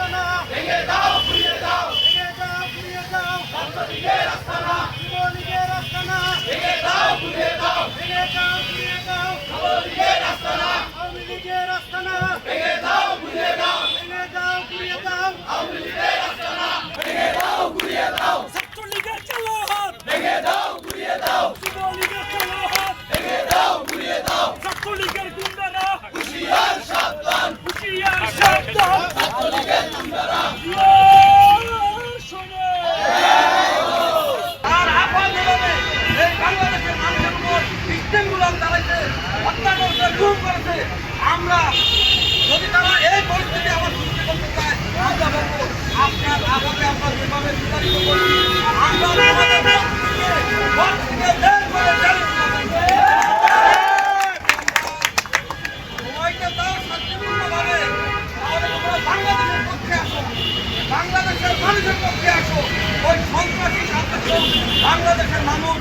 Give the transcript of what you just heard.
আস্তানা ভেঙে দাও ঘুরিয়ে দাও ঘুরিয়ে দাও ছাত্রলীগের আস্তানা যুবলীগের আস্তানা ভেঙে দাও ঘুরিয়ে দাও ঘুরিয়ে দাও ছাত্রলীগের আস্তানা আওয়ামী লীগের আস্তানা ভেঙে দাও ঘুরিয়ে দাও ঘুরিয়ে দাও আওয়ামী লীগের আস্তানা ভেঙে দাও ঘুরিয়ে দাও ছাত্রলীগের চালো হাত ভেঙে দাও ঘুরিয়ে দাও যুবলীগের চালো হাত ভেঙে দাও ঘুরিয়ে দাও ছাত্রলীগের গুন্ডারা হুঁশিয়ার সাবধান ছাত্রলীগের গুন্ডারা আর আপন ভাবে এই বাংলাদেশের মানুষের উপর সিস্টেমগুলো চালাইছে হত্যা করছে খুন করেছে আমরা যদি তারা এই পরিস্থিতি আবার সৃষ্টি করতে চায় আমরা বলবো আপনার আগামী আমরা যেভাবে বিতাড়িত করছি আমরা আমাদের ঘর থেকে বের করে সবাইকে তাও শান্তিপূর্ণভাবে তাহলে তোমরা বাংলাদেশের পক্ষে আসো বাংলাদেশের মানুষের পক্ষে আসো ওই সন্ত্রাসী সাম্রাজ্য বাংলাদেশের মানুষ